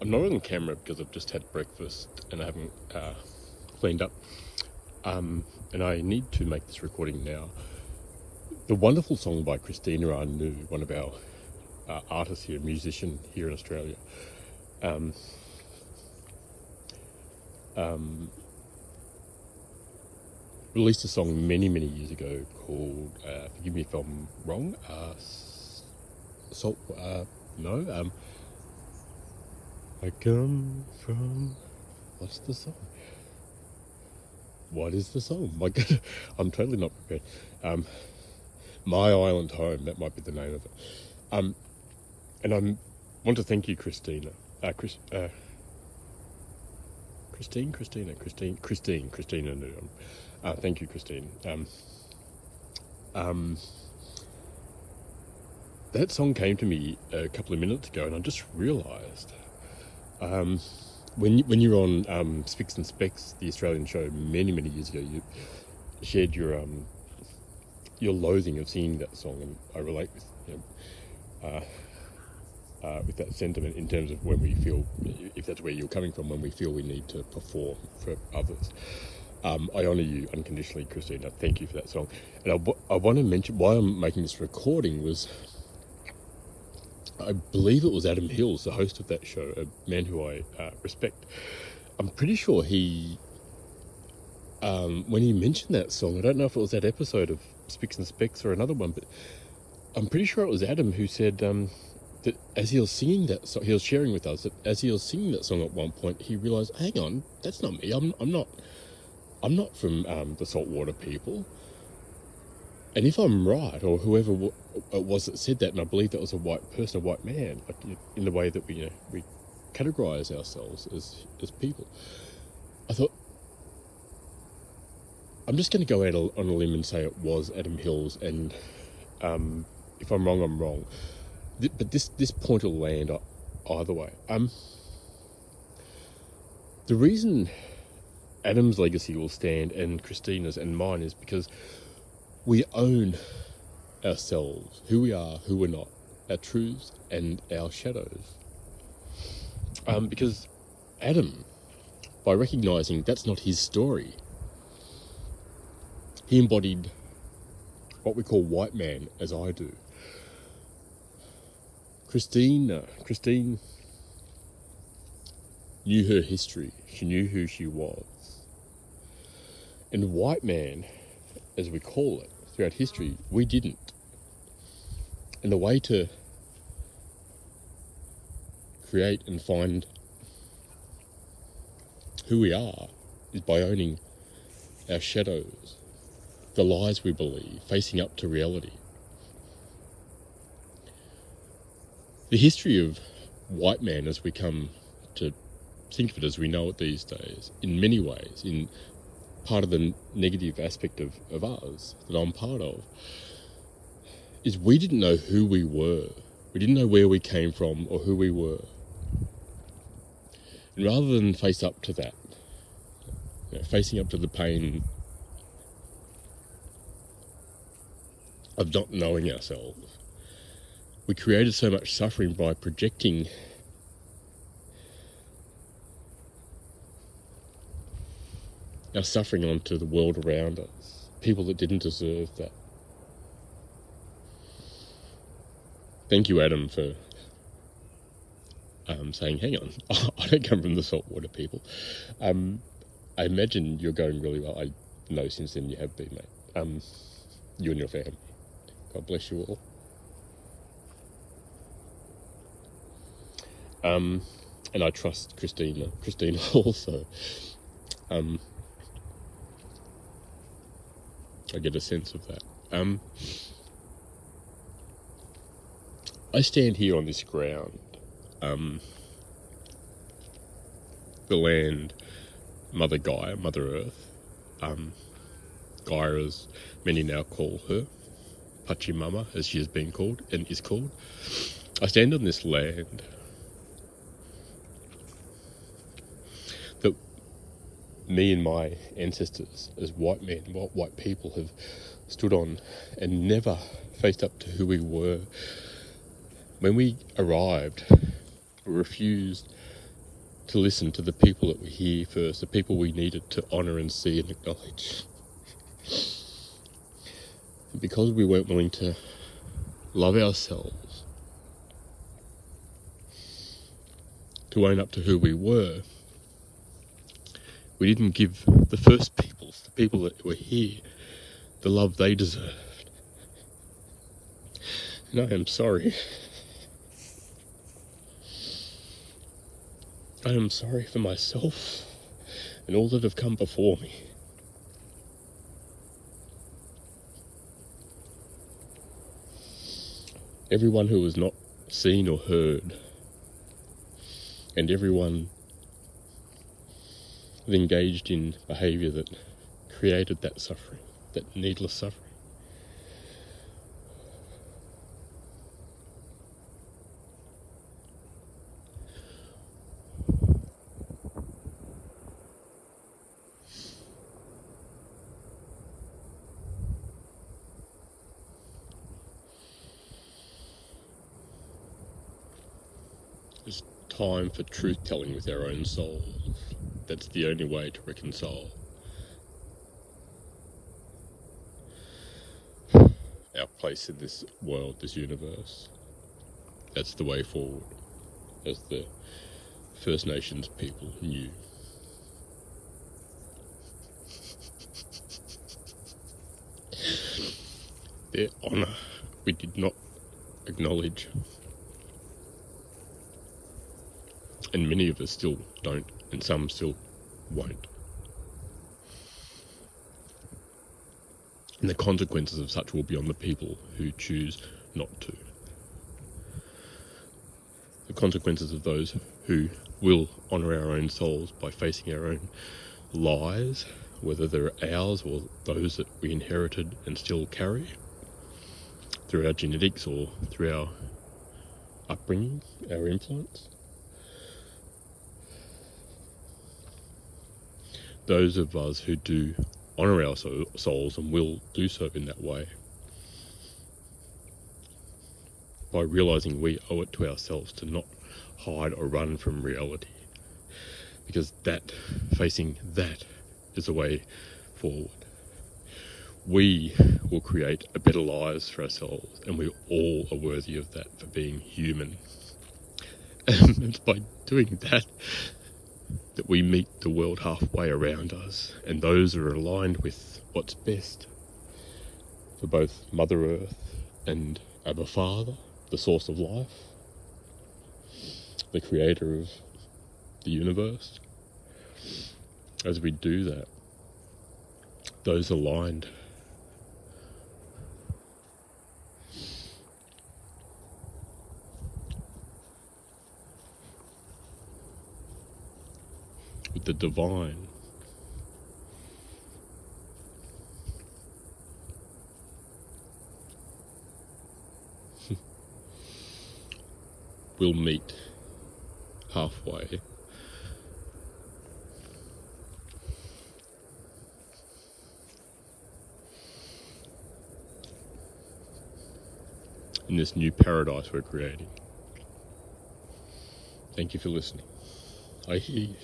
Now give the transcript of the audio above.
I'm not on camera because I've just had breakfast and I haven't cleaned up. And I need to make this recording now. The wonderful song by Christina Anu, one of our artists here, musician here in Australia, released a song many years ago called, forgive me if I'm wrong, I come from, what's the song? What is the song? My God, I'm totally not prepared. My Island Home, that might be the name of it. And I want to thank you, Christina. Christina New. Thank you, Christine. That song came to me a couple of minutes ago, and I just realised when you're on Spicks and Specks, the Australian show, many years ago, you shared your loathing of singing that song, and I relate with that sentiment in terms of when we feel, if that's where you're coming from, when we feel we need to perform for others. I honour you unconditionally, Christina. Thank you for that song. And I want to mention why I'm making this recording was, I believe it was Adam Hills, the host of that show, a man who I respect. I'm pretty sure he, when he mentioned that song, I don't know if it was that episode of Spicks and Specks or another one, but I'm pretty sure it was Adam who said that as he was singing that song, he was sharing with us that as he was singing that song at one point, he realised, hang on, that's not me. I'm not from the Saltwater People. And if I'm right, or whoever it was that said that, and I believe that was a white person, a white man, in the way that we categorise ourselves as people, I thought, I'm just going to go out on a limb and say it was Adam Hills, and if I'm wrong, I'm wrong. But this point will land either way. The reason Adam's legacy will stand, and Christina's and mine, is because we own ourselves, who we are, who we're not, our truths and our shadows. Because Adam, by recognising that's not his story, he embodied what we call white man, as I do. Christine knew her history. She knew who she was. And white man, as we call it, throughout history, we didn't. And the way to create and find who we are is by owning our shadows, the lies we believe, facing up to reality. The history of white man, as we come to think of it as we know it these days, in many ways, in part of the negative aspect of us that I'm part of, is we didn't know who we were. We didn't know where we came from or who we were. And rather than face up to that, facing up to the pain of not knowing ourselves, we created so much suffering by projecting our suffering onto the world around us, people that didn't deserve that. Thank you, Adam, for saying, hang on, I don't come from the Saltwater People. I imagine you're going really well. I know since then you have been, mate. You and your family. God bless you all. And I trust Christina also. I get a sense of that. I stand here on this ground, the land, Mother Gaia, Mother Earth, Gaia as many now call her, Pachamama as she has been called and is called. I stand on this land that me and my ancestors as white men, white people, have stood on and never faced up to who we were. When we arrived, we refused to listen to the people that were here first, the people we needed to honour and see and acknowledge. And because we weren't willing to love ourselves, to own up to who we were, we didn't give the first peoples, the people that were here, the love they deserved. And I am sorry. I am sorry for myself and all that have come before me. Everyone who was not seen or heard, and everyone that engaged in behaviour that created that suffering, that needless suffering. It's time for truth-telling with our own souls. That's the only way to reconcile our place in this world, this universe. That's the way forward, as the First Nations people knew. Their honour we did not acknowledge. And many of us still don't, and some still won't. And the consequences of such will be on the people who choose not to. The consequences of those who will honour our own souls by facing our own lies, whether they're ours or those that we inherited and still carry, through our genetics or through our upbringing, our influence. Those of us who do honour our souls and will do so in that way, by realising we owe it to ourselves to not hide or run from reality, because facing that is a way forward. We will create a better lives for ourselves, and we all are worthy of that for being human. And it's by doing that we meet the world halfway around us, and those are aligned with what's best for both Mother Earth and Abba Father, the source of life, the creator of the universe. As we do that, those aligned with the divine will meet halfway. In this new paradise we're creating. Thank you for listening. I hear you.